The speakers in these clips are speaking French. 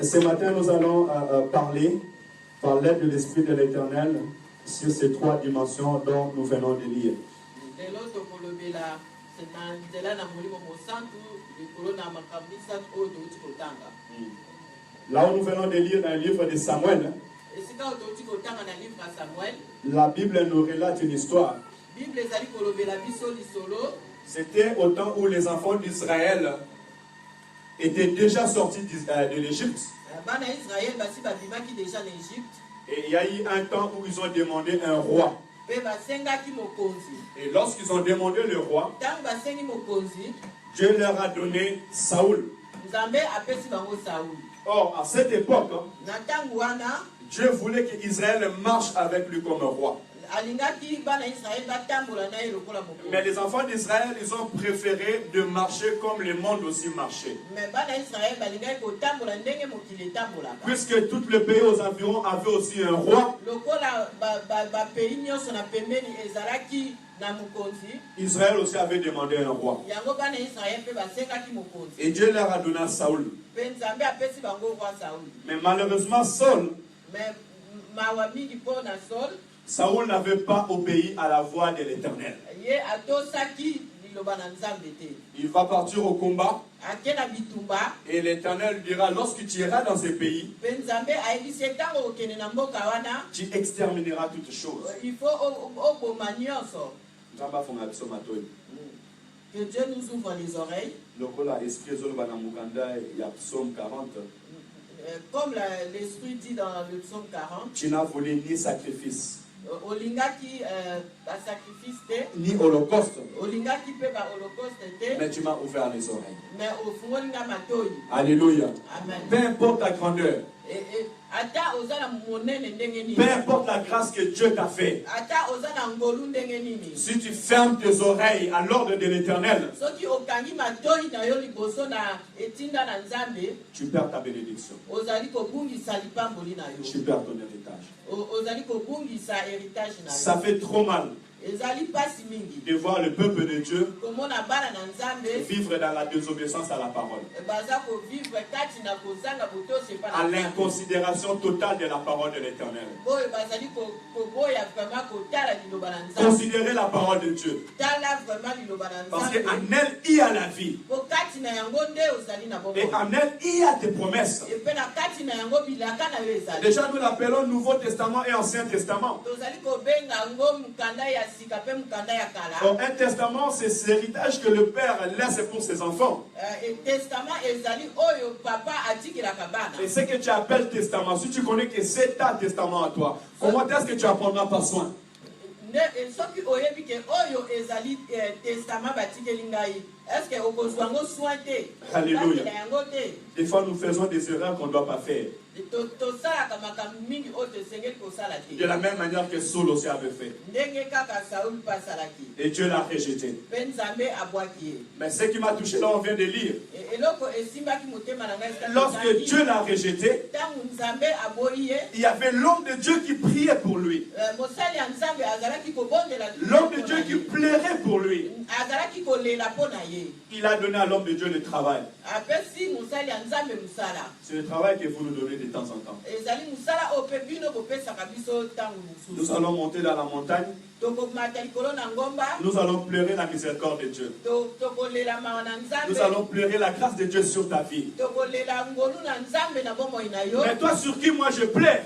Ce matin, nous allons parler, par l'aide de l'Esprit de l'Éternel, sur ces trois dimensions dont nous venons de lire. Là où nous venons de lire un livre de Samuel, la Bible nous relate une histoire. C'était au temps où les enfants d'Israël étaient déjà sortis de l'Égypte. Et il y a eu un temps où ils ont demandé un roi. Et lorsqu'ils ont demandé le roi, Dieu leur a donné Saoul. Or, à cette époque, Dieu voulait qu'Israël marche avec lui comme roi. Mais les enfants d'Israël, ils ont préféré de marcher comme le monde aussi marchait. Puisque tout le pays aux environs avait aussi un roi, Israël aussi avait demandé un roi. Et Dieu leur a donné Saoul. Mais malheureusement, Saoul n'avait pas obéi à la voix de l'Éternel. Il va partir au combat. Et l'Éternel dira, lorsque tu iras dans ce pays, tu extermineras toutes choses. Que Dieu nous ouvre les oreilles. Comme l'Esprit dit dans le psaume 40, tu n'as volé ni sacrifice, ni holocauste, mais tu m'as ouvert les oreilles. Alléluia. Amen. Peu importe la grandeur, peu importe la grâce que Dieu t'a fait, si tu fermes tes oreilles à l'ordre de l'Éternel, tu perds ta bénédiction. Tu perds ton héritage. Ça fait trop mal de voir le peuple de Dieu vivre dans la désobéissance à la parole, à l'inconsidération totale de la parole de l'Éternel. Considérez la parole de Dieu, parce qu'en elle il y a la vie, et en elle il y a des promesses. Déjà nous l'appelons Nouveau Testament et Ancien Testament. Or, un testament, c'est l'héritage que le père laisse pour ses enfants. Et ce que tu appelles testament, si tu connais que c'est ta testament à toi, comment est-ce que tu en prendras pas soin? Alléluia. Des fois, nous faisons des erreurs qu'on ne doit pas faire. De la même manière que Saul aussi avait fait. Et Dieu l'a rejeté. Mais ce qui m'a touché là, on vient de lire. Lorsque Dieu l'a rejeté, il y avait l'homme de Dieu qui priait pour lui. L'homme de Dieu qui plairait pour lui. Il a donné à l'homme de Dieu le travail. C'est le travail que vous nous donnez de temps en temps. Nous allons monter dans la montagne. Nous allons pleurer la miséricorde de Dieu. Nous allons pleurer la grâce de Dieu sur ta vie. Mais toi sur qui moi je pleure,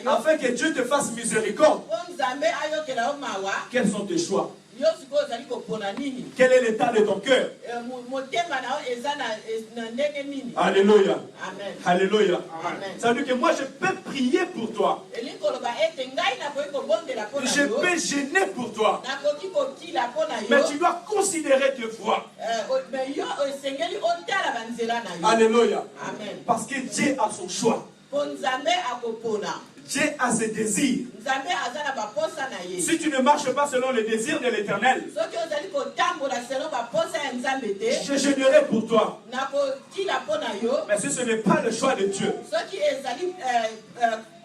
afin que Dieu te fasse miséricorde, quels sont tes choix? Quel est l'état de ton cœur? Alléluia. Amen. Alléluia. Amen. Ça veut dire que moi je peux prier pour toi. Je peux gêner pour toi. Mais tu dois considérer tes voies. Alléluia. Amen. Parce que Dieu a son choix. Dieu a ses désirs. Si tu ne marches pas selon les désirs de l'Éternel, je gênerai pour toi. Mais si ce n'est pas le choix de Dieu,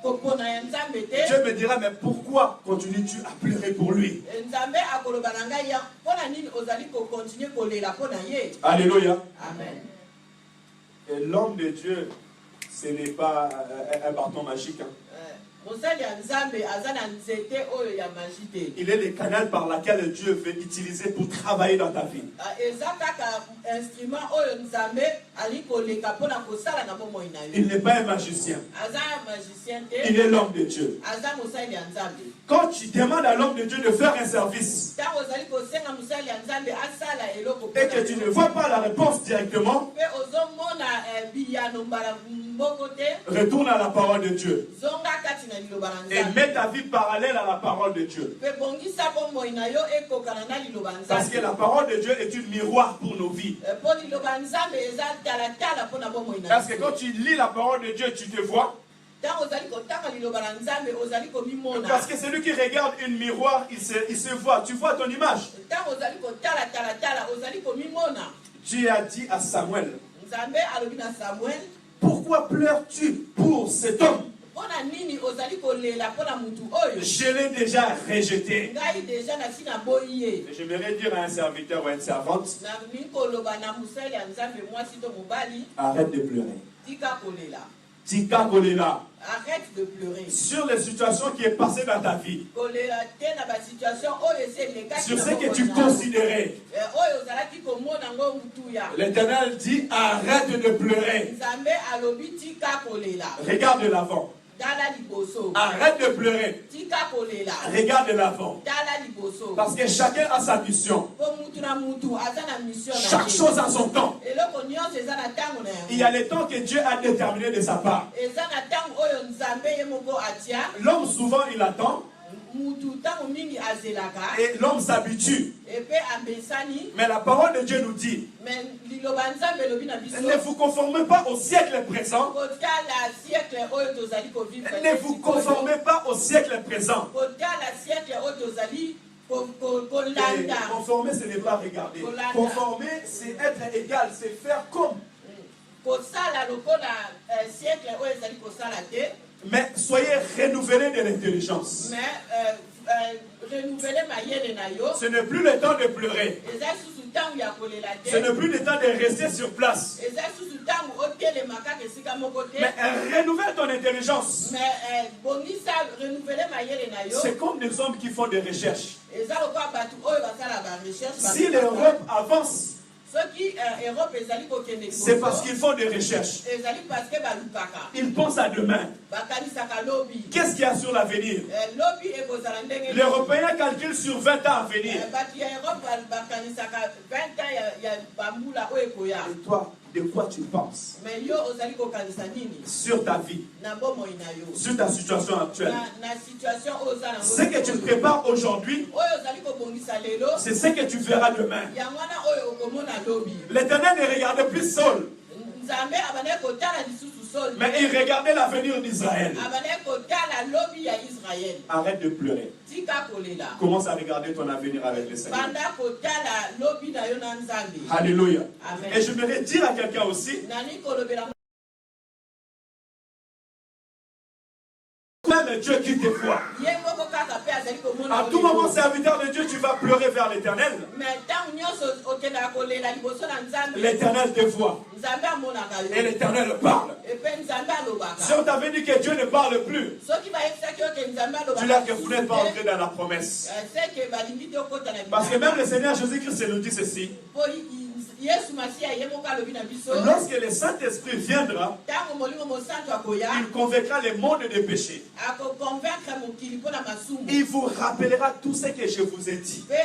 Dieu me dira, mais pourquoi continues-tu à pleurer pour lui? Alléluia. Amen. L'homme de Dieu, ce n'est pas un bâton magique. Hein. Il est le canal par lequel Dieu veut utiliser pour travailler dans ta vie. Il n'est pas un magicien. Il est l'homme de Dieu. Quand tu demandes à l'homme de Dieu de faire un service et que tu ne vois pas la réponse directement, retourne à la parole de Dieu et mets ta vie parallèle à la parole de Dieu. Parce que la parole de Dieu est une miroir pour nos vies. Parce que quand tu lis la parole de Dieu, tu te vois. Parce que celui qui regarde une miroir, il se voit. Tu vois ton image. Dieu a dit à Samuel, pourquoi pleures-tu pour cet homme? Je l'ai déjà rejeté. J'aimerais dire à un serviteur ou à une servante, arrête de pleurer. Tika kolela. Arrête de pleurer. Sur les situations qui est passées dans ta vie. Sur ce que tu considérais. L'Éternel dit, arrête de pleurer. Regarde de l'avant. Arrête de pleurer. Regarde de l'avant. Parce que chacun a sa mission. Chaque chose a son temps. Il y a les temps que Dieu a déterminés de sa part. L'homme souvent il attend. Et l'homme s'habitue. Mais la parole de Dieu nous dit, ne vous conformez pas au siècle présent. Ne vous conformez pas au siècle présent. Conformer, ce n'est pas regarder. Conformer, c'est être égal, c'est faire comme. Mais soyez renouvelés de l'intelligence. Ce n'est plus le temps de pleurer. Ce n'est plus le temps de rester sur place. Mais renouvelle ton intelligence. C'est comme des hommes qui font des recherches. Si l'Europe avance, c'est parce qu'ils font des recherches. Ils pensent à demain. Qu'est-ce qu'il y a sur l'avenir? L'Européen calcule sur 20 ans à venir. Et toi, de quoi tu penses? Sur ta vie, sur ta situation actuelle. Ce que tu prépares aujourd'hui, c'est ce que tu feras demain. L'Éternel ne regardait plus Saul, mais il regardait l'avenir d'Israël. Arrête de pleurer. Commence à regarder ton avenir avec le Seigneur. Alléluia. Et je voudrais dire à quelqu'un aussi, même Dieu qui te voit. À tout moment, serviteur de Dieu, tu vas pleurer vers l'Éternel. L'Éternel te voit. Et l'Éternel parle. Si on t'avait dit que Dieu ne parle plus, tu l'as que vous n'êtes pas entré dans la promesse. Parce que même le Seigneur Jésus-Christ nous dit ceci. Lorsque le Saint-Esprit viendra, il convaincra le monde des péchés. Il vous rappellera tout ce que je vous ai dit. Et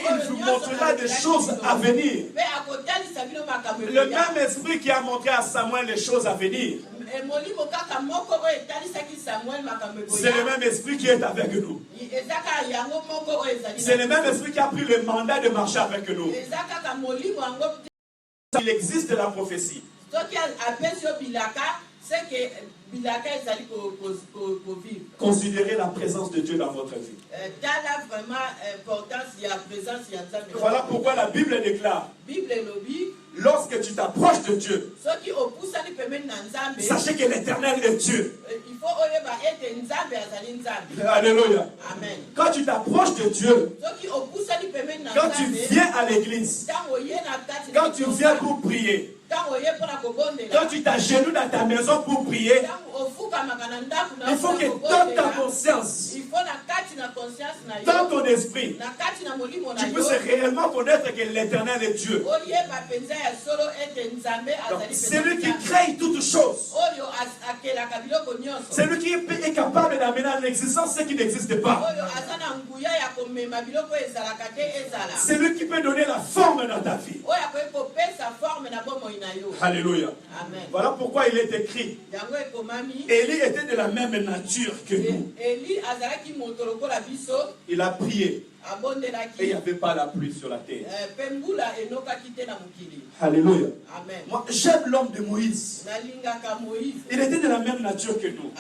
il vous montrera des choses à venir. Le même esprit qui a montré à Samuel les choses à venir, c'est le même esprit qui est avec nous. C'est le même esprit qui a pris le mandat de marcher avec nous. Il existe la prophétie. Considérez la présence de Dieu dans votre vie. Voilà pourquoi la Bible déclare, lorsque tu t'approches de Dieu, sachez que l'Éternel est Dieu. Alléluia. Amen. Quand tu t'approches de Dieu, quand tu viens à l'église, quand tu viens pour prier, Quand tu t'agenouilles dans ta maison pour prier, il faut que dans ta conscience, dans ton esprit, tu puisses réellement connaître que l'Éternel est Dieu. C'est lui qui crée toutes choses. C'est lui qui est capable d'amener à l'existence ce qui n'existe pas. C'est lui qui peut donner la forme dans ta vie. Alléluia. Amen. Voilà pourquoi il est écrit. Élie était de la même nature que nous. Il a prié. Et il n'y avait pas la pluie sur la terre. Alléluia. Amen. Moi, j'aime l'homme de Moïse. Il était de la même nature que nous.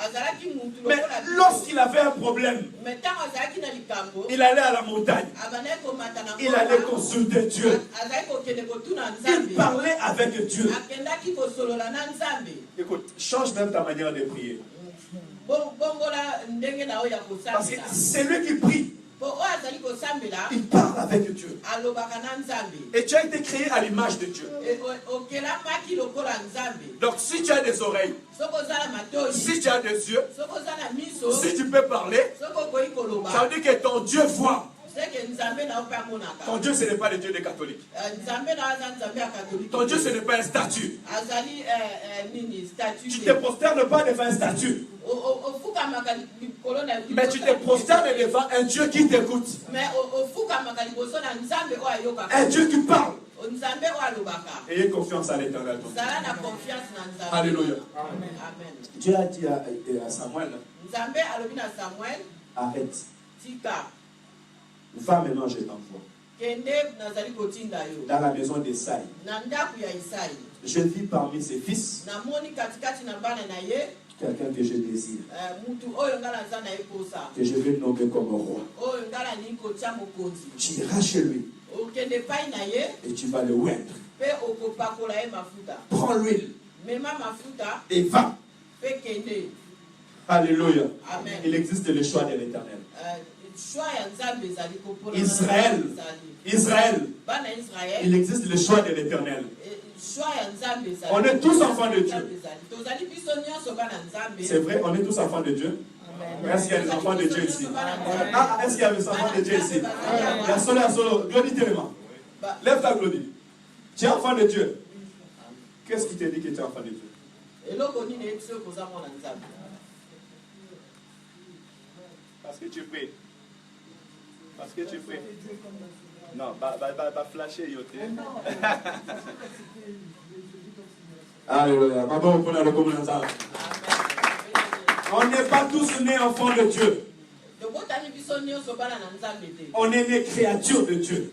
Mais lorsqu'il avait un problème, il allait à la montagne. Il allait consulter Dieu. Il parlait avec Dieu. Écoute, change même ta manière de prier. Parce que c'est lui qui prie. Il parle avec Dieu. Et tu as été créé à l'image de Dieu. Donc si tu as des oreilles, si tu as des yeux, si tu peux parler, ça veut dire que ton Dieu voit. Ton Dieu, ce n'est pas le Dieu des catholiques. Ton Dieu, ce n'est pas un statut. Tu ne te prosternes pas devant un statut. Mais tu te prosternes devant un Dieu qui t'écoute. Un Dieu qui parle. Ayez confiance à l'Éternel. Alléluia. Dieu a dit à Samuel, arrête. Va maintenant, je t'envoie. Dans la maison d'Esaïe. Je vis parmi ses fils quelqu'un que je désire. Que je vais nommer comme roi. Tu iras chez lui. Et tu vas le oindre. Prends l'huile. Et va. Alléluia. Amen. Il existe le choix de l'Éternel. Israël, il existe le choix de l'Éternel. On est tous enfants de Dieu. C'est vrai, on est tous enfants de Dieu. Est-ce qu'il y a des enfants de Dieu ici? Est-ce qu'il y a des enfants de Dieu ici? Glodie tellement. Lève ta Glodie. Tu es enfant de Dieu. Qu'est-ce qui te dit que tu es enfant de Dieu? Parce que tu pries. Parce que tu pries. Non, flasher yoté. Alléluia. On n'est pas tous nés enfants de Dieu. On est des créatures de Dieu.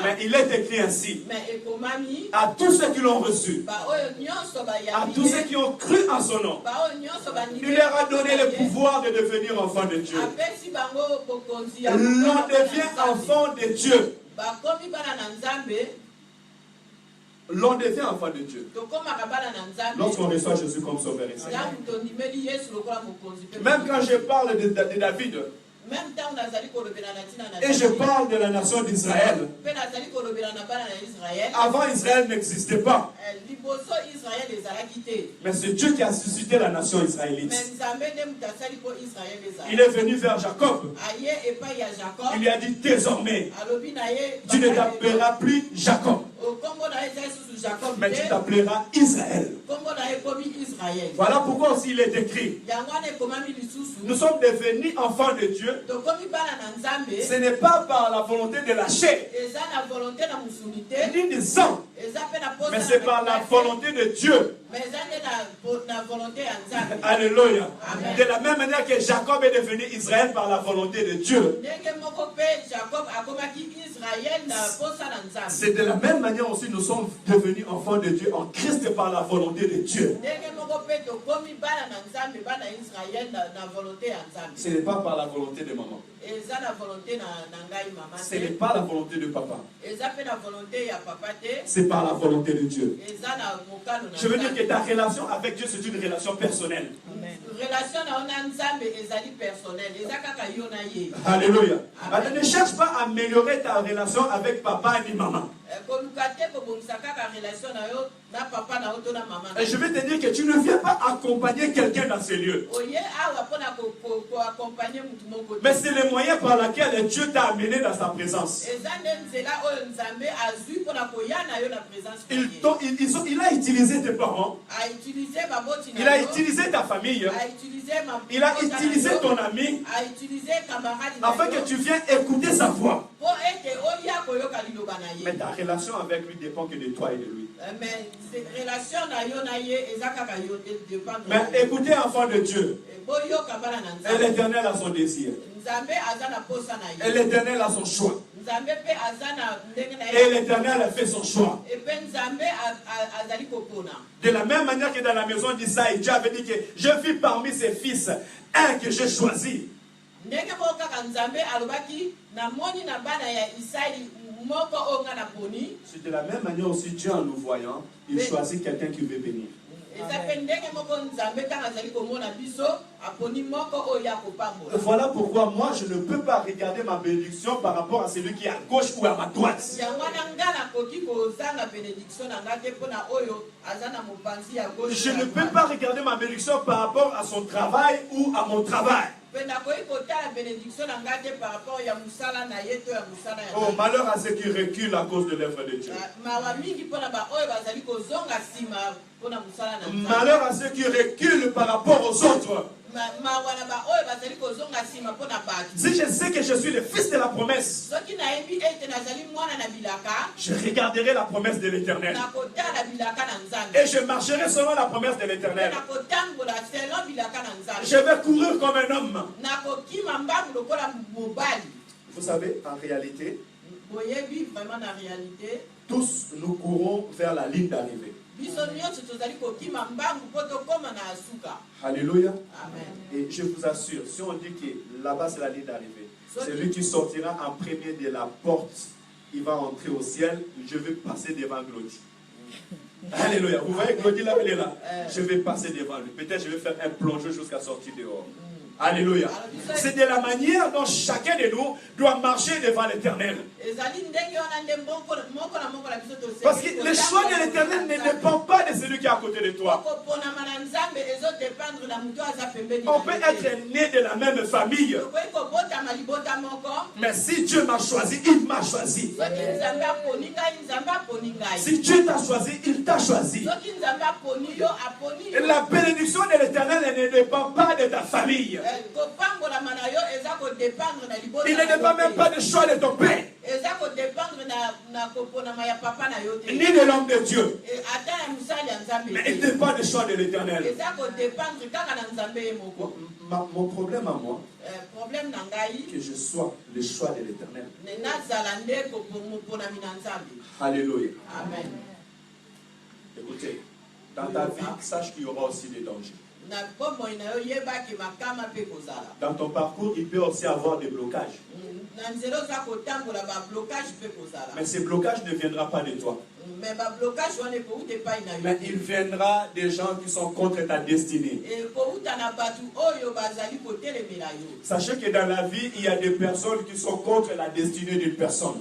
Mais il est écrit ainsi. À tous ceux qui l'ont reçu, à tous ceux qui ont cru en son nom, il leur a donné le pouvoir de devenir enfants de Dieu. L'on devient enfant de Dieu. L'on devient enfant de Dieu lorsqu'on reçoit Jésus comme sauveur et Seigneur. Même quand je parle de David et je parle de la nation d'Israël, avant Israël n'existait pas. Mais c'est Dieu qui a suscité la nation israélite. Il est venu vers Jacob. Il lui a dit désormais, tu ne t'appelleras plus Jacob, mais tu t'appelleras Israël. Voilà pourquoi aussi il est écrit. Nous sommes devenus enfants de Dieu. Ce n'est pas par la volonté de la chair, ni du sang, mais c'est par la volonté de Dieu. Alléluia. De la même manière que Jacob est devenu Israël par la volonté de Dieu, c'est de la même manière aussi nous sommes devenus enfants de Dieu en Christ par la volonté de Dieu. Ce n'est pas par la volonté de maman. Ce n'est pas la volonté de papa. C'est par la volonté de Dieu. Je veux dire que ta relation avec Dieu, c'est une relation personnelle. Alléluia. Ne cherche pas à améliorer ta relation avec papa et maman. Et je vais te dire que tu ne viens pas accompagner quelqu'un dans ces lieux. Mais c'est le moyen par lequel Dieu t'a amené dans sa présence. Il a utilisé tes parents. Il a utilisé ta famille. Il a utilisé ton ami. Afin que tu viennes écouter sa voix. Mais ta relation avec lui dépend que de toi et de lui. Mais écoutez, enfant de Dieu. Et l'Éternel a son désir. Et l'Éternel a son choix. Et l'Éternel a fait son choix. De la même manière que dans la maison d'Isaïe, Dieu avait dit que je vis parmi ses fils un que j'ai choisi. C'est de la même manière aussi Dieu en nous voyant, il choisit quelqu'un qui veut bénir. Voilà pourquoi moi je ne peux pas regarder ma bénédiction par rapport à celui qui est à gauche ou à ma droite. Je ne peux pas regarder ma bénédiction par rapport à son travail ou à mon travail. Oh, malheur à ceux qui reculent à cause de l'œuvre de Dieu. Malheur à ceux qui reculent par rapport aux autres. Si je sais que je suis le fils de la promesse, je regarderai la promesse de l'Éternel. Et je marcherai selon la promesse de l'Éternel. Je vais courir comme un homme. Vous savez, en réalité, tous nous courons vers la ligne d'arrivée. Alléluia. Amen. Et je vous assure, si on dit que là-bas c'est la ligne d'arrivée, celui qui sortira en premier de la porte, il va entrer au ciel. Je vais passer devant Glody. Alléluia. Vous voyez Glody là, elle est là. Je vais passer devant lui. Peut-être je vais faire un plongeon jusqu'à sortir dehors. Alléluia. C'est de la manière dont chacun de nous doit marcher devant l'Éternel. Parce que le choix de l'Éternel ne dépend pas de celui qui est à côté de toi. On peut être né de la même famille. Mais si Dieu m'a choisi, il m'a choisi. Si Dieu t'a choisi, il t'a choisi. La bénédiction de l'Éternel ne dépend pas de ta famille. Il ne dépend même pas du choix de ton père. Ni de l'homme de Dieu. Mais il dépend du choix de l'Éternel. Mon problème à moi, que je sois le choix de l'Éternel. Alléluia. Amen. Écoutez, dans ta vie, sache qu'il y aura aussi des dangers. Dans ton parcours, il peut aussi avoir des blocages. Mais ces blocages ne viendront pas de toi. Mais il viendra des gens qui sont contre ta destinée. Sachez que dans la vie, il y a des personnes qui sont contre la destinée d'une personne.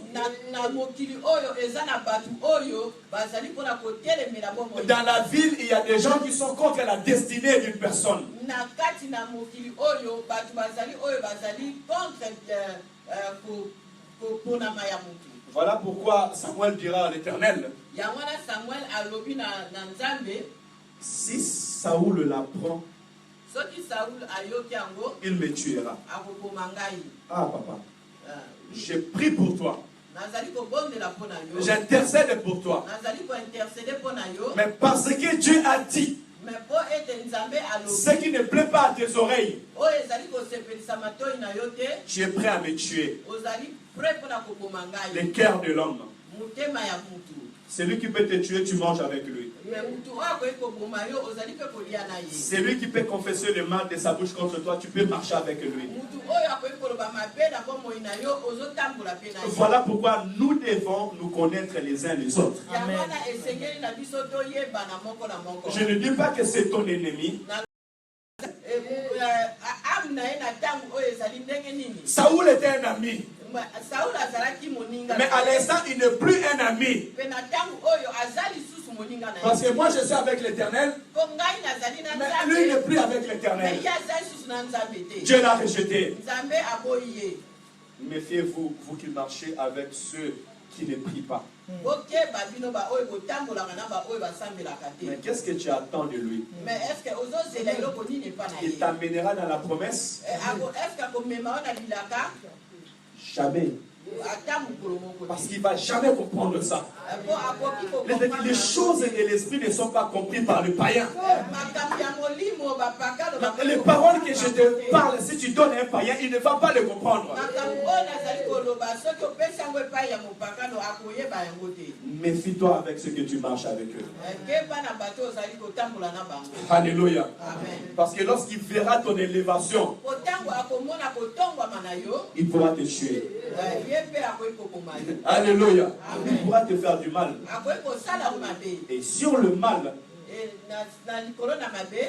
Dans la ville, il y a des gens qui sont contre la destinée d'une personne. Voilà pourquoi Samuel dira à l'Éternel, si Saoul l'apprend, il me tuera. Ah papa, j'ai pris pour toi. J'intercède pour toi. Mais parce que Dieu a dit, ce qui ne plaît pas à tes oreilles, tu es prêt à me tuer. Le cœur de l'homme. Celui qui peut te tuer, tu manges avec lui. Celui qui peut confesser le mal de sa bouche contre toi, tu peux marcher avec lui. Voilà pourquoi nous devons nous connaître les uns les autres. Amen. Je ne dis pas que c'est ton ennemi. Saoul était un ami. Mais à l'instant, il n'est plus un ami. Parce que moi, je suis avec l'Éternel. Mais lui, il n'est plus avec l'Éternel. Dieu l'a rejeté. Méfiez-vous, vous qui marchez avec ceux qui ne prient pas. Mais qu'est-ce que tu attends de lui? Il t'amènera dans la promesse? Jamais. Parce qu'il ne va jamais comprendre ça. Les choses de l'esprit ne sont pas comprises par le païen. Les paroles que je te parle, si tu donnes à un païen, il ne va pas le comprendre. Méfie-toi avec ce que tu marches avec eux. Alléluia. Parce que lorsqu'il verra ton élévation, il pourra te tuer. Alléluia. Il pourra te faire du mal. Et sur le mal,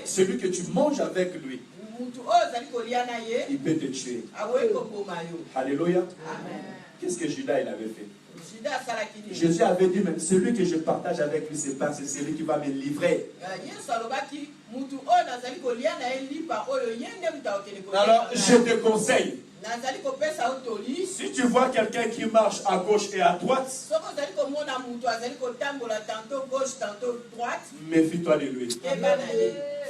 celui que tu manges avec lui, il peut te tuer. Alléluia. Qu'est-ce que Judas il avait fait? Jésus avait dit, même celui que je partage avec lui, c'est celui qui va me livrer. Alors, je te conseille, si tu vois quelqu'un qui marche à gauche et à droite, méfie-toi de lui.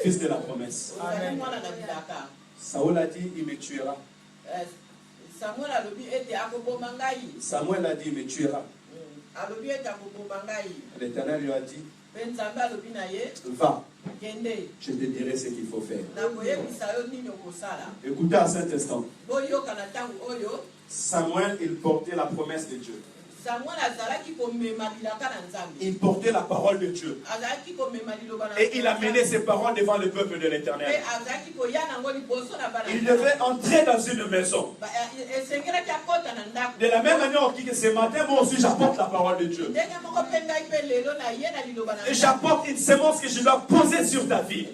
Fils de la promesse. Saül a dit, il me tuera. Samuel a dit, il me tuera. L'Éternel lui a dit, va, je te dirai ce qu'il faut faire. Écoutez à cet instant. Samuel, il portait la promesse de Dieu. Il portait la parole de Dieu. Et il a mené ses paroles devant le peuple de l'Éternel. Il devait entrer dans une maison. De la même manière que ce matin, moi aussi j'apporte la parole de Dieu. Et j'apporte une semence que je dois poser sur ta vie.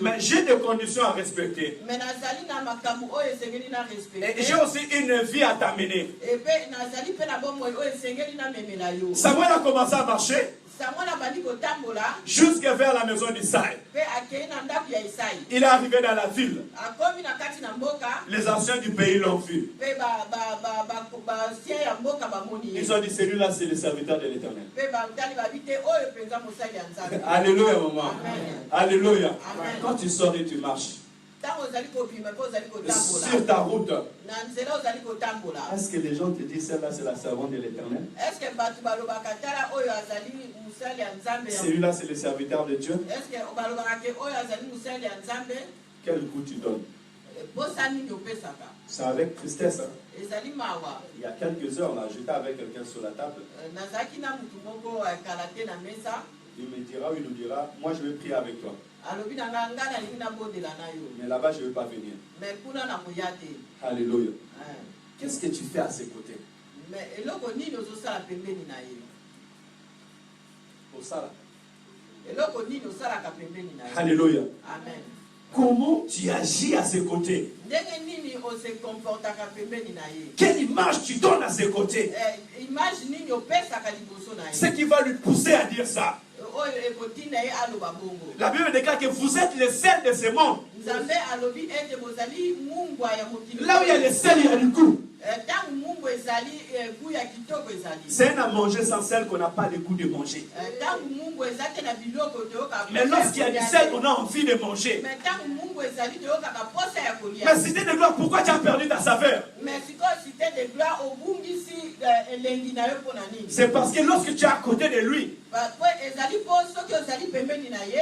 Mais j'ai des conditions à respecter. Et j'ai aussi une vie à t'amener. Samuel a commencé à marcher jusqu'à vers la maison d'Isaïe. Il est arrivé dans la ville. Les anciens du pays l'ont vu. Ils ont dit, celui-là c'est le serviteur de l'Éternel. Alléluia, maman. Alléluia. Quand tu sors et tu marches sur ta route, est-ce que les gens te disent celle-là c'est la servante de l'Éternel? Celui-là c'est le serviteur de Dieu? Quel goût tu donnes? C'est avec tristesse. Il y a quelques heures là, j'étais avec quelqu'un sur la table. Il me dira ou il nous dira, moi je vais prier avec toi. Mais là-bas, je ne vais pas venir. Alléluia. Qu'est-ce que tu fais à ses côtés? Alléluia. Comment tu agis à ses côtés? Quelle image tu donnes à ses côtés? Ce qui va lui pousser à dire ça. La Bible déclare que vous êtes les sels de ce monde. Là où il y a le sel, il y a du goût. C'est un à manger sans sel qu'on n'a pas le goût de manger. Mais lorsqu'il y a du sel, on a envie de manger. Mais cité de gloire, pourquoi tu as perdu ta saveur? C'est parce que lorsque tu es à côté de lui,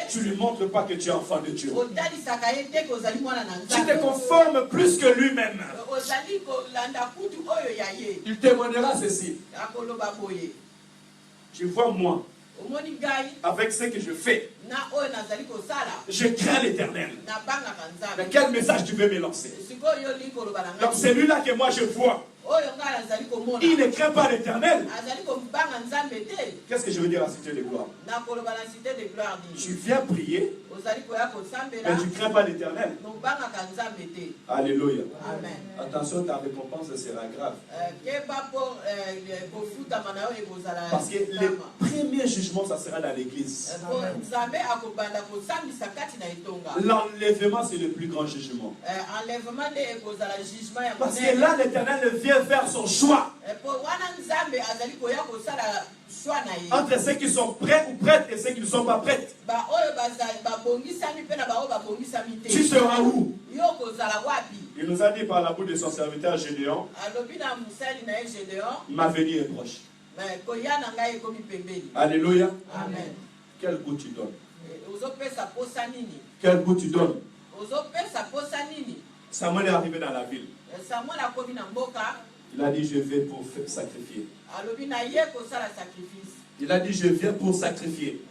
tu ne lui montres pas que tu es enfant de Dieu. Tu te conformes plus que lui-même. Il témoignera ceci. Je vois moi, avec ce que je fais, je crains l'Éternel. Mais quel message tu veux me lancer? Donc celui-là que moi je vois, il ne craint pas l'Éternel. Qu'est-ce que je veux dire à la cité de gloire? Tu viens prier, mais tu ne crains pas l'Éternel. Alléluia. Amen. Attention, ta récompense sera grave. Parce que le premier jugement, ça sera dans l'église. L'enlèvement, c'est le plus grand jugement. Parce que là, l'Éternel vient faire son choix entre ceux qui sont prêts ou prêtes et ceux qui ne sont pas prêtes. Tu seras où? Il nous a dit par la bouche de son serviteur Gédéon, ma venue est proche. Alléluia. Amen. Quel goût tu donnes? Quel goût tu donnes? Samuel est arrivé dans la ville. Il a dit, je vais pour sacrifier. Il a dit, je viens pour sacrifier.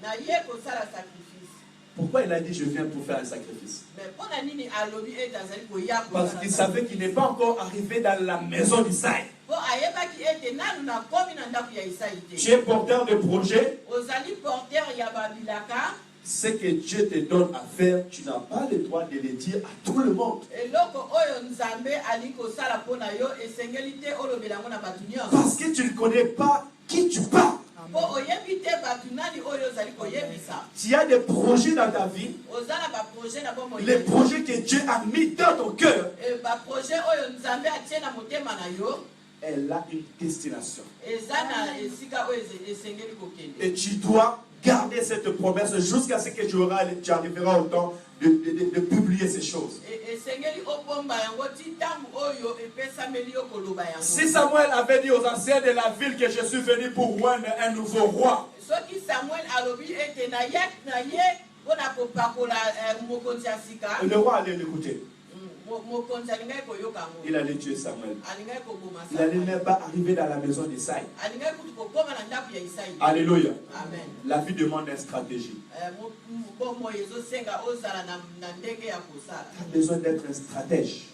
Pourquoi il a dit, je viens pour faire un sacrifice? Parce qu'il savait qu'il n'est pas encore arrivé dans la maison d'Isaïe. Tu es porteur de projet. Ce que Dieu te donne à faire, tu n'as pas le droit de le dire à tout le monde. Parce que tu ne connais pas qui tu parles. Tu as des projets dans ta vie. Les projets que Dieu a mis dans ton cœur. Elle a une destination. Et tu dois garder cette promesse jusqu'à ce que tu arriveras au temps de publier ces choses. Si Samuel avait dit aux anciens de la ville que je suis venu pour oindre un nouveau roi, le roi allait l'écouter. Il allait tuer Samuel. Il n'allait même pas arriver dans la maison d'Isaïe. Alléluia. Amen. La vie demande une stratégie. Tu as besoin d'être un stratège.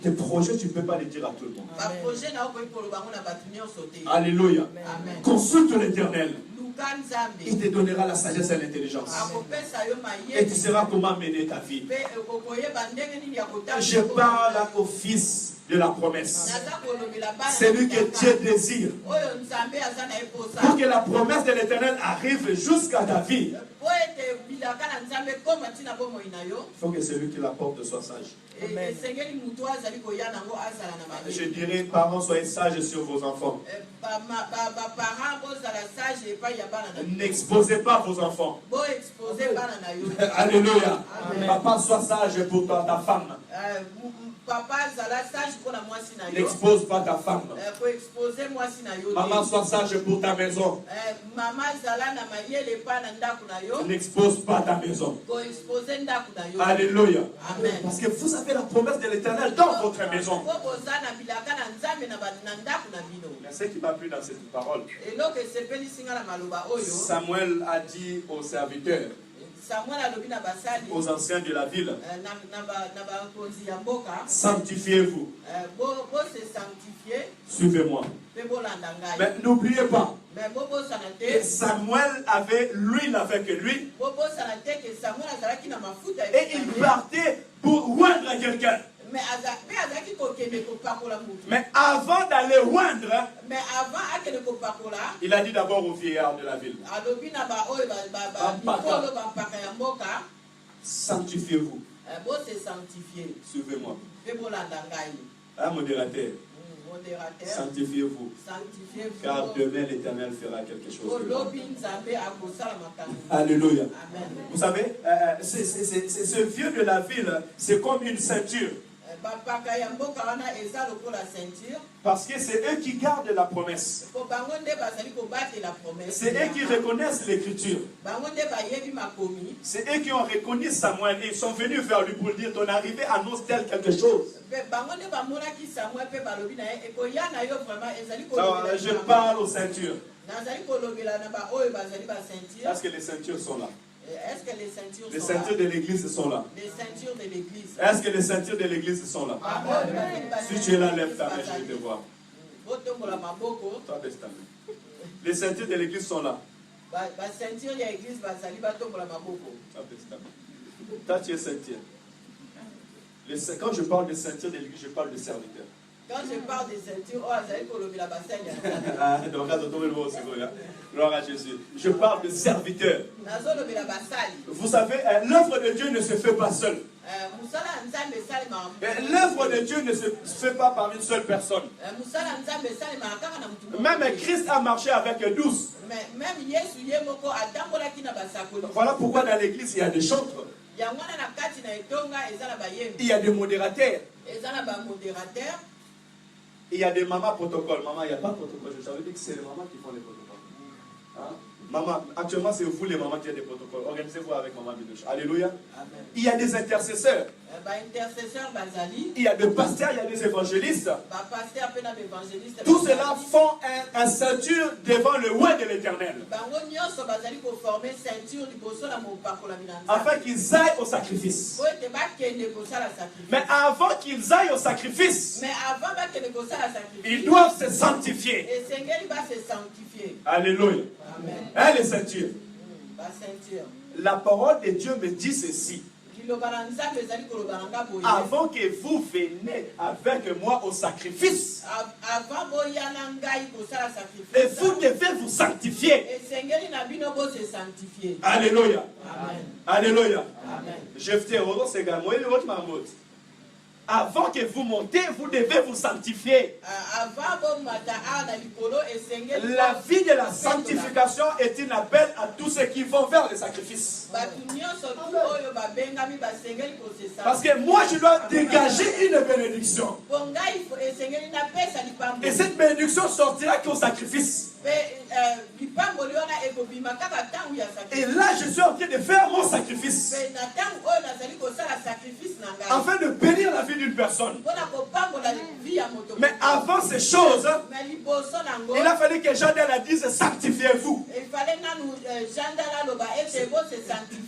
Tes projets, tu ne peux pas les dire à tout le monde. Alléluia. Amen. Consulte l'Éternel. Il te donnera la sagesse et l'intelligence. Et tu sauras comment mener ta vie. Je parle au fils de la promesse. C'est lui que Dieu désire. Pour que la promesse de l'Éternel arrive jusqu'à ta vie, il faut que celui qui la porte soit sage. Amen. Je dirais, parents, soyez sages sur vos enfants. N'exposez pas vos enfants. Alléluia. Amen. Papa, sois sage pour ta femme. N'expose pas ta femme. Maman, sois sage pour ta maison. N'expose pas ta maison. Alléluia. Amen. Parce que vous avez la promesse de l'Éternel dans votre maison. Mais ce qui m'a plu dans cette parole, Samuel a dit aux serviteurs, aux anciens de la ville, sanctifiez-vous. Suivez-moi. Mais n'oubliez pas que Samuel avait l'huile avec lui et il partait pour oindre quelqu'un. Mais avant d'aller oindre, il a dit d'abord au vieillard de la ville, sanctifiez-vous. Suivez-moi. Un modérateur. Sanctifiez-vous. Car demain l'Éternel fera quelque chose. Alléluia. Amen. Vous savez, ce vieux de la ville, c'est comme une ceinture. Parce que c'est eux qui gardent la promesse. C'est eux qui reconnaissent l'écriture. C'est eux qui ont reconnu Samuel et ils sont venus vers lui pour dire ton arrivée annonce tel quelque chose. Je parle aux ceintures. Est-ce que les ceintures sont là? Est-ce que les ceintures les sont ceintures là? de l'église sont là. Les ceintures de l'église. Est-ce que les ceintures de l'église sont là? Amen. Si tu es là, lève ta main, je vais te voir. Les ceintures de l'église sont là. Toi, tu es ceinture. Quand je parle de ceinture de l'église, je parle de serviteur. Quand je parle des ceintures, gloire à Jésus. Je parle de serviteur. Vous savez, l'œuvre de Dieu ne se fait pas seule. L'œuvre de Dieu ne se fait pas par une seule personne. Même Christ a marché avec 12. Voilà pourquoi dans l'église, il y a des chantres. Il y a des modérateurs. Il y a des mamans protocoles. Maman, il n'y a pas de protocole. Je savais dire que c'est les mamans qui font les protocoles. Hein? Maman, actuellement, c'est vous les mamans qui avez des protocoles. Organisez-vous avec maman Bidouche. Alléluia. Amen. Il y a des intercesseurs. Il y a des pasteurs, il y a des évangélistes. Tout cela font un ceinture devant le roi de l'Éternel. Afin qu'ils aillent au sacrifice. Mais avant qu'ils aillent au sacrifice, ils doivent se sanctifier. Alléluia. Hein, les ceintures. La parole de Dieu me dit ceci. Avant que vous veniez avec moi au sacrifice, et vous devez vous sanctifier. Alléluia. Alléluia. Je te remercie. Avant que vous montez, vous devez vous sanctifier. La vie de la sanctification est un appel à tous ceux qui vont vers le sacrifice. Parce que moi, je dois dégager une bénédiction. Et cette bénédiction sortira qu'au sacrifice. Et là, je suis en train de faire mon sacrifice. Afin de bénir la vie d'une personne. Mais avant ces choses, il a fallu que Jean la dise sanctifiez-vous.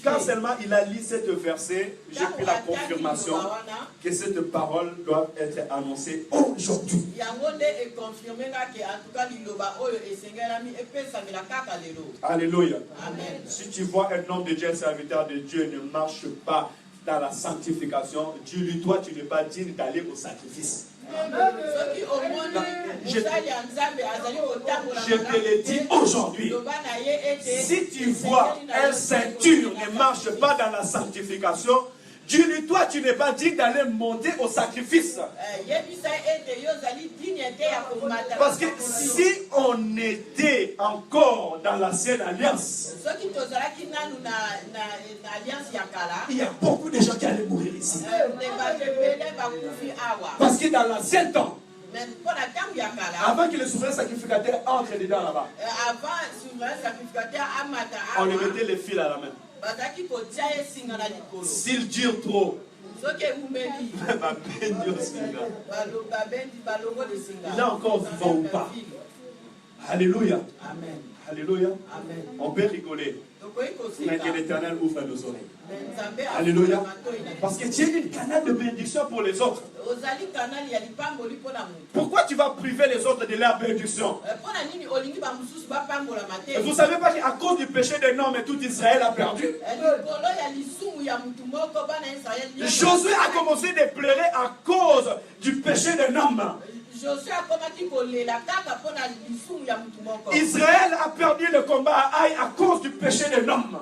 Quand seulement il a lu cette verset, j'ai pris la confirmation que cette parole doit être annoncée aujourd'hui. Alléluia. Amen. Si tu vois un homme de Dieu, un serviteur de Dieu ne marche pas dans la sanctification, dis-lui, toi tu n'es pas digne d'aller au sacrifice. Je te le dis aujourd'hui. Si tu vois un ceinture ne marche pas dans la sanctification, dis-lui, toi tu n'es pas digne d'aller monter au sacrifice. Parce que si on était encore dans l'ancienne alliance, il y a beaucoup de gens qui allaient mourir ici. Parce que dans l'ancien temps, avant que le souverain sacrificateur entre dedans là-bas, on lui mettait les fils à la main. S'il dure trop, il est encore vivant ou pas. Alléluia. Amen. Alléluia. Amen. On peut rigoler. Mais que l'Éternel ouvre nos oreilles. Alléluia. Parce que tu es une canal de bénédiction pour les autres. Pourquoi tu vas priver les autres de leur bénédiction? Et vous ne savez pas qu'à cause du péché d'un homme, tout Israël a perdu. Josué a commencé à pleurer à cause du péché d'un homme. Israël a perdu le combat à Haï à cause du péché d'un homme.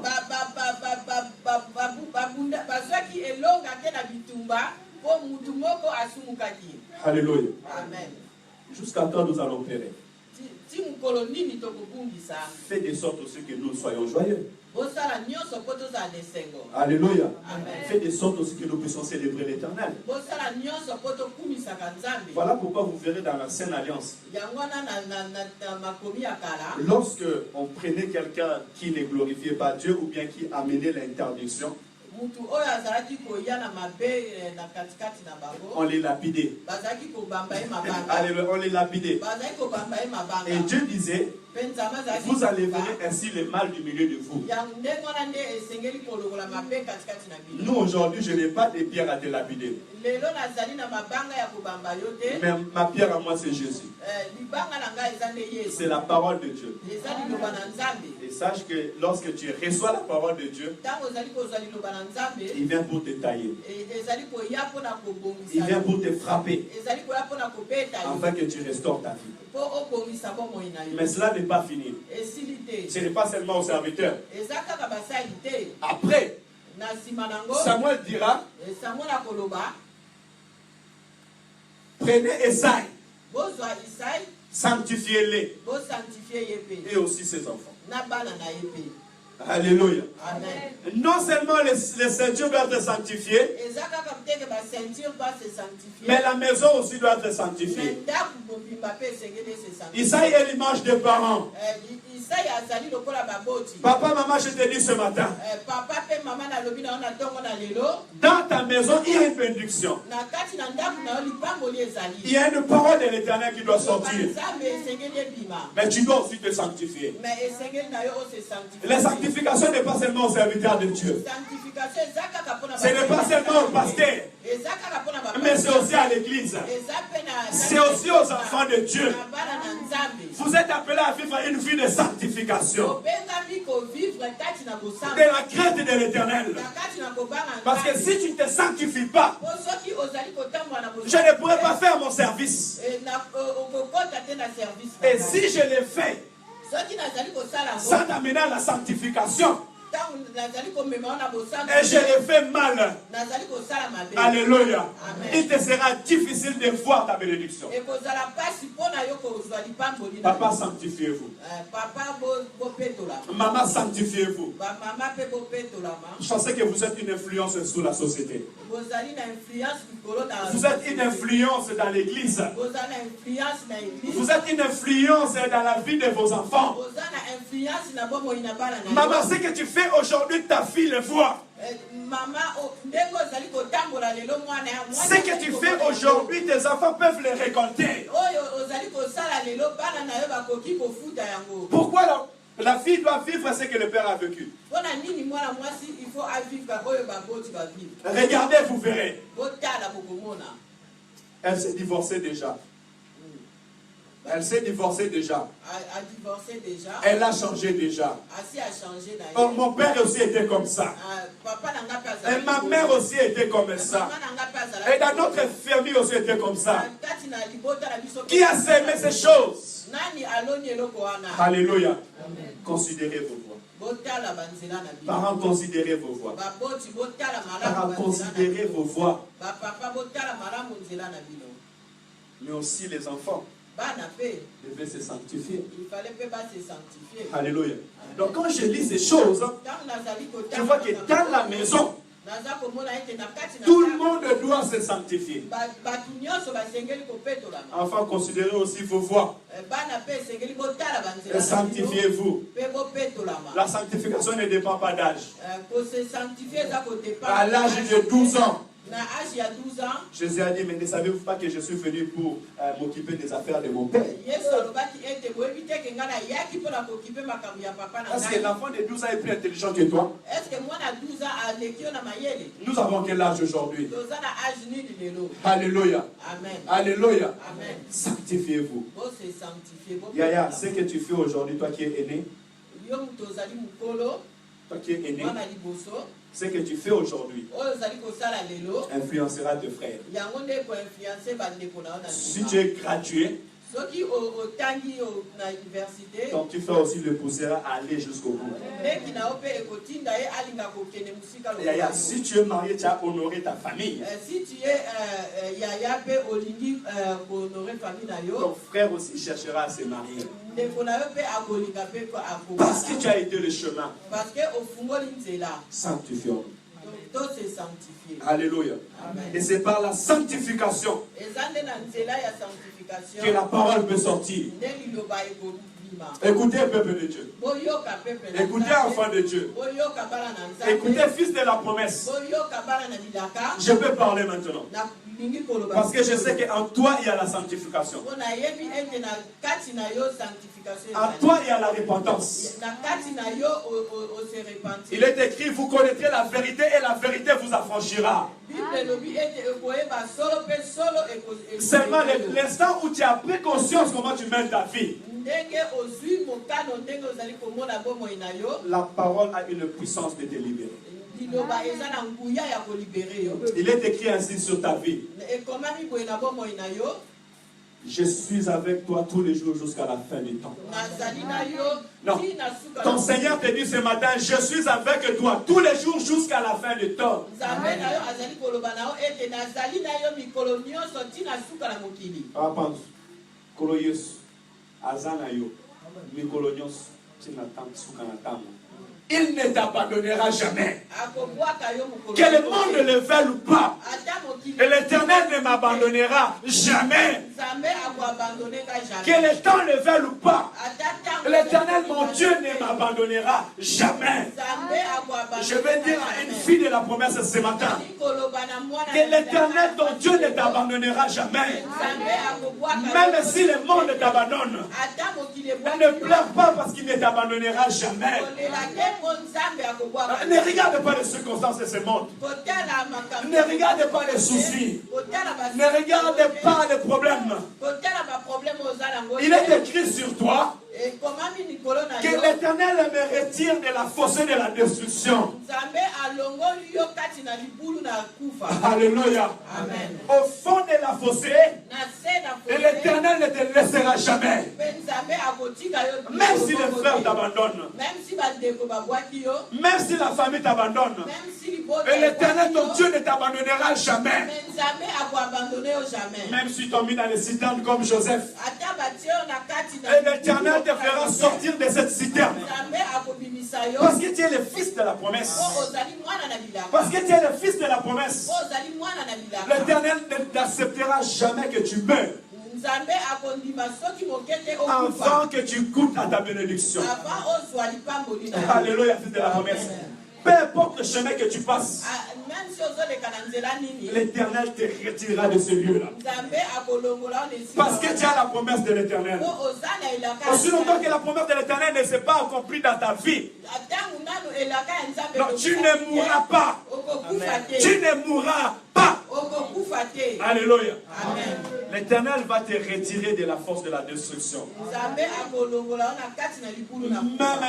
Alléluia. Amen. Jusqu'à quand nous allons périr? Fais de sorte aussi que nous soyons joyeux. Alléluia. Fais de sorte aussi que nous puissions célébrer l'Éternel. Voilà pourquoi vous verrez dans l'ancienne alliance, lorsque on prenait quelqu'un qui ne glorifiait pas Dieu ou bien qui amenait l'interdiction, On les lapidait. Alléluia, on les lapidait. Et Dieu disait, vous allez venir ainsi le mal du milieu de vous. Nous aujourd'hui, je n'ai pas de pierre à te lapider. Mais ma pierre à moi, c'est Jésus. C'est la parole de Dieu. Et sache que lorsque tu reçois la parole de Dieu, il vient pour te tailler. Il vient pour te frapper. Afin que tu restaures ta vie. Mais cela n'est pas fini. Ce n'est pas seulement aux serviteurs. Après, Samuel dira, prenez Esaïe, sanctifiez-les, et aussi ses enfants. Alléluia. Amen. Non seulement les ceintures doivent être sanctifiées, mais la maison aussi doit être sanctifiée. Isaïe est l'image des parents. Papa, maman, je te dis ce matin, dans ta maison, il y a une bénédiction. Il y a une parole de l'Éternel qui doit sortir. Mais tu dois aussi te sanctifier. La sanctification n'est pas seulement au serviteur de Dieu. Ce n'est pas seulement au pasteur, mais c'est aussi à l'église. C'est aussi aux enfants de Dieu. Vous êtes appelés à vivre une vie de sanctification, de la crainte de l'Éternel. Parce que si tu ne te sanctifies pas, je ne pourrai pas faire mon service. Et si je le fais sans t'amener à la sanctification, et je le fais mal, alléluia, il te sera difficile de voir ta bénédiction. Papa, sanctifiez-vous. Maman, sanctifiez-vous. Je sais que vous êtes une influence sur la société. Vous êtes une influence dans l'église. Vous êtes une influence dans la vie de vos enfants. Maman, ce que tu fais aujourd'hui, ta fille le voit. Ce que tu fais aujourd'hui, tes enfants peuvent le récolter. Pourquoi la fille doit vivre ce que le père a vécu? Regardez, vous verrez. Elle s'est divorcée déjà. Elle s'est divorcée déjà. Elle a changé déjà. Oh, mon père aussi était comme ça. Et ma mère aussi était comme ça. Et dans notre famille aussi était comme ça. Qui a sémé ces choses? Alléluia. Considérez vos voix. Parents, considérez vos voix. Parents, considérez vos voix. Mais aussi les enfants devaient se sanctifier. Alléluia. Donc quand je lis ces choses, je vois que dans la maison, tout le monde doit se sanctifier. Enfin, considérez aussi vos voix. Sanctifiez-vous. La sanctification ne dépend pas d'âge. À l'âge de 12 ans, Jésus a dit, mais ne savez-vous pas que je suis venu pour m'occuper des affaires de mon Père? Est-ce que l'enfant de 12 ans est plus intelligent que toi? Nous avons quel âge aujourd'hui? Alléluia. Alléluia. Sanctifiez-vous. Yaya, ce que tu fais aujourd'hui, toi qui es aîné, toi qui es aîné, ce que tu fais aujourd'hui influencera tes frères. Si tu es gradué, donc tu fais aussi le pousser à aller jusqu'au bout. Si tu es marié, tu as honoré ta famille. Ton frère aussi cherchera à se marier. Parce que tu as été le chemin. Sanctifions. Alléluia. Et c'est par la sanctification que la parole peut sortir. Écoutez, peuple de Dieu. Écoutez, enfants de Dieu. Écoutez, fils de la promesse. Je peux parler maintenant. Parce que je sais qu'en toi, il y a la sanctification. En toi, il y a la repentance. Il est écrit, vous connaîtrez la vérité et la vérité vous affranchira. Seulement l'instant où tu as pris conscience comment tu mènes ta vie, la parole a une puissance de te libérer. Il est écrit ainsi sur ta vie. Je suis avec toi tous les jours jusqu'à la fin du temps. Non. Ton Seigneur te dit ce matin, je suis avec toi tous les jours jusqu'à la fin du temps. Il ne t'abandonnera jamais. Que le monde le veuille ou pas. Et l'Éternel ne m'abandonnera jamais. Que le temps le veuille ou pas. L'Éternel, mon Dieu, ne m'abandonnera jamais. Je vais dire à une fille de la promesse ce matin. Que l'Éternel, ton Dieu, ne t'abandonnera jamais. Même si le monde t'abandonne. Ne pleure pas parce qu'il ne t'abandonnera jamais. Ne regarde pas les circonstances de ce monde. Ne regarde pas les soucis. Ne regarde pas les problèmes. Il est écrit sur toi que l'Éternel me retire de la fossée de la destruction. Alléluia. Au fond de la fossée, l'Éternel ne te laissera jamais. Même si les frères t'abandonnent, même si la famille t'abandonne, et l'Éternel, ton Dieu, ne t'abandonnera jamais. Même si tu tombes dans les citernes comme Joseph, et l'Éternel te fera sortir de cette citerne. Parce que tu es le fils de la promesse. Parce que tu es le fils de la promesse. L'Éternel ne t'acceptera jamais que tu meurs avant que tu goûtes à ta bénédiction. Alléluia, fils de la promesse. Peu importe le chemin que tu passes, l'Éternel te retirera de ce lieu-là. Parce que tu as la promesse de l'Éternel. Aussi longtemps que la promesse de l'Éternel ne s'est pas accomplie dans ta vie, non, tu ne mourras pas. Tu ne mourras pas. Alléluia. L'Éternel va te retirer de la force de la destruction. Même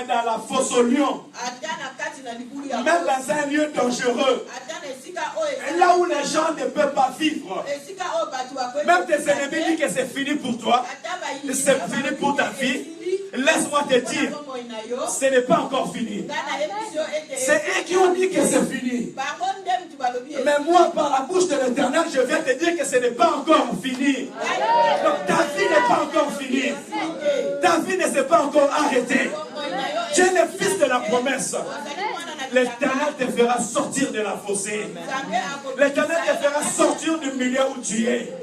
dans la fosse au lion. Même dans un lieu dangereux. Là où les gens ne peuvent pas vivre. Même tes ennemis disent que c'est fini pour toi. C'est fini pour ta vie. Laisse-moi te dire, ce n'est pas encore fini. C'est eux qui ont dit que c'est fini. Mais moi, par la bouche de l'Éternel, je viens te dire que ce n'est pas encore fini. Donc ta vie n'est pas encore finie. Ta vie ne s'est pas encore arrêtée. Tu es le fils de la promesse. L'Éternel te fera sortir de la fossée. L'Éternel te fera sortir du milieu où tu es.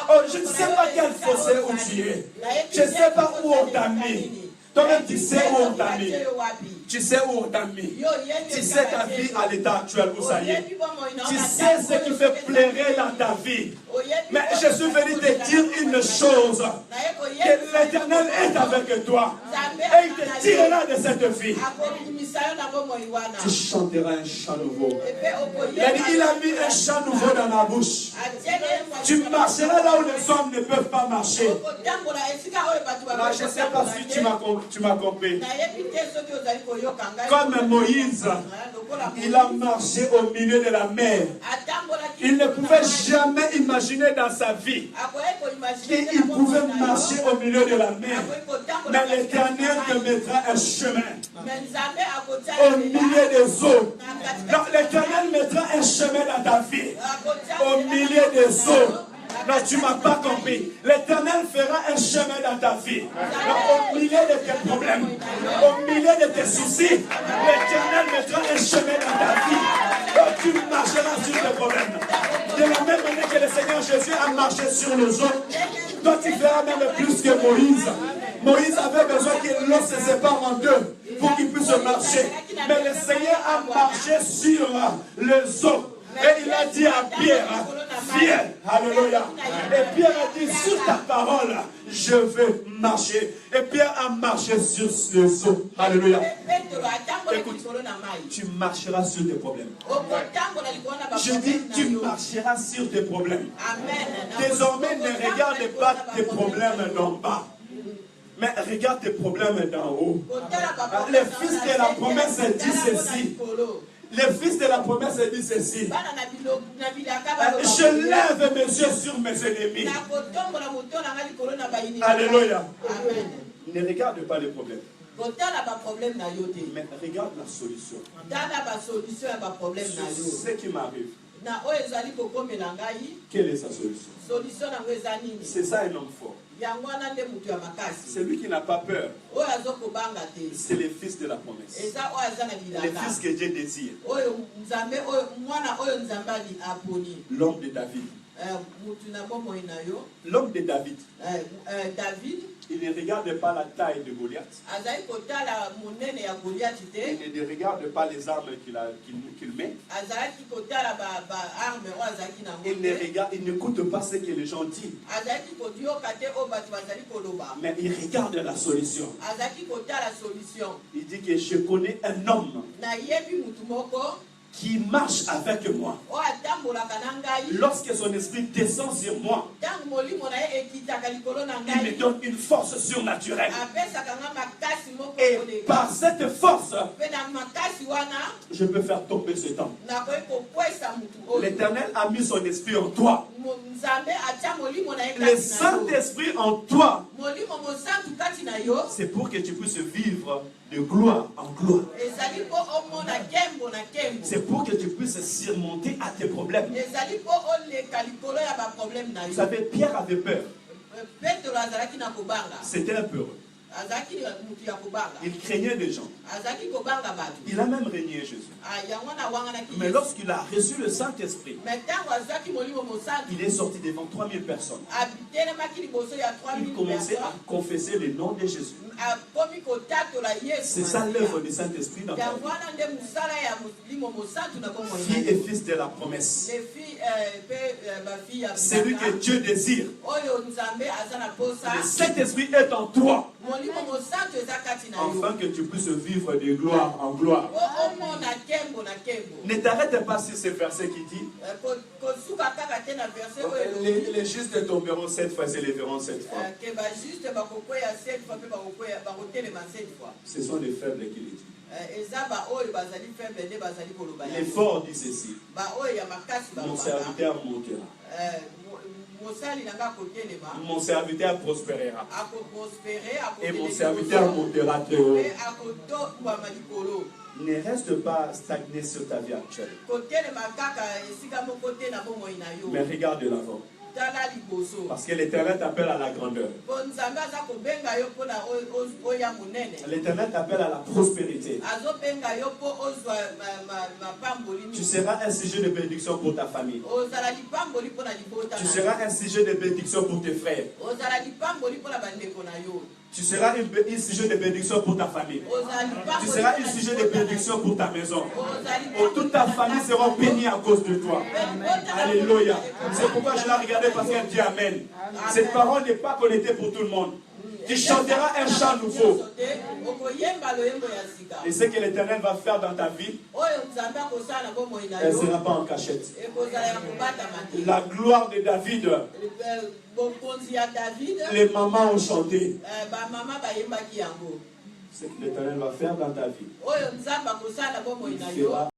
Oh, je ne sais pas quel fossé où tu es. Je ne sais pas où on t'a mis. Toi-même, tu sais où on t'a mis. Tu sais où on t'a mis. Tu sais ta vie à l'état actuel où ça y est. Tu sais ce qui fait pleurer dans ta vie. Mais je suis venu te dire une chose. Que l'Éternel est avec toi. Et il te tirera de cette vie. Tu chanteras un chant nouveau. Il a mis un chant nouveau dans la bouche. Tu marcheras là où les hommes ne peuvent pas marcher. Là, je ne sais pas si tu m'as compris. Comme Moïse, il a marché au milieu de la mer. Il ne pouvait jamais imaginer dans sa vie qu'il pouvait marcher au milieu de la mer. Mais l'Éternel te mettra un chemin au milieu des eaux. Donc l'Éternel mettra un chemin dans ta vie au milieu des eaux. Non, tu ne m'as pas compris. L'Éternel fera un chemin dans ta vie. Donc, au milieu de tes problèmes, au milieu de tes soucis, l'Éternel mettra un chemin dans ta vie. Donc, tu marcheras sur tes problèmes. De la même manière que le Seigneur Jésus a marché sur les eaux, toi tu feras même plus que Moïse. Moïse avait besoin que l'eau se sépare en deux pour qu'il puisse marcher. Mais le Seigneur a marché sur les eaux. Et il a dit à Pierre, viens, alléluia. Et Pierre a dit, sur ta parole, je vais marcher. Et Pierre a marché sur les eaux. Alléluia. Écoute, tu marcheras sur tes problèmes. Je dis, tu marcheras sur tes problèmes. Désormais, ne regarde pas tes problèmes d'en bas, mais regarde tes problèmes d'en haut. Le fils de la promesse dit ceci. Le fils de la promesse dit ceci. Je lève mes yeux sur mes ennemis. Alléluia. Ne regarde pas les problèmes, mais regarde la solution. Ce qui m'arrive, quelle est sa solution? C'est ça un homme fort. C'est lui qui n'a pas peur. C'est le fils de la promesse. Le fils que Dieu désire. L'homme de David. L'homme de David. Il ne regarde pas la taille de Goliath. Il ne regarde pas les armes qu'il met. Il n'écoute pas ce que les gens disent. Mais il regarde la solution. Il dit que je connais un homme qui marche avec moi. Lorsque son esprit descend sur moi, il me donne une force surnaturelle. Et par cette force, je peux faire tomber ce temps. L'Éternel a mis son esprit en toi. Le Saint-Esprit en toi, c'est pour que tu puisses vivre de gloire en gloire. C'est pour que tu puisses surmonter à tes problèmes. Vous savez, Pierre avait peur. C'était un peureux. Il craignait les gens. Il a même régné Jésus. Mais lorsqu'il a reçu le Saint-Esprit, il est sorti devant 3000 personnes. Il commençait à confesser le nom de Jésus. C'est ça l'œuvre du Saint-Esprit dans ta vie. Fille et fils de la promesse. C'est lui que Dieu désire. Le Saint-Esprit est en toi, afin que tu puisses vivre de gloire en gloire. Ne t'arrête pas sur ce verset qui dit les justes tomberont 7 fois et les verront 7 fois. Ce sont les faibles qui le disent. Les forts disent ceci: mon serviteur montera. Mon serviteur prospérera. Et mon serviteur montera très haut. Ne reste pas stagné sur ta vie actuelle, mais regarde de l'avant. Parce que l'Éternel t'appelle à la grandeur. L'Éternel t'appelle à la prospérité. Tu seras un sujet de bénédiction pour ta famille. Tu seras un sujet de bénédiction pour tes frères. Tu seras un sujet de bénédiction pour ta famille. Tu seras un sujet de bénédiction pour ta maison. Toute ta famille sera bénie à cause de toi. Alléluia. C'est pourquoi je l'ai regardé, parce qu'elle dit Amen. Cette parole n'est pas connectée pour tout le monde. Tu chanteras un chant nouveau. Et ce que l'Éternel va faire dans ta vie, elle ne sera pas en cachette. La gloire de David, les mamans ont chanté. Ce que l'Éternel va faire dans ta vie, il fera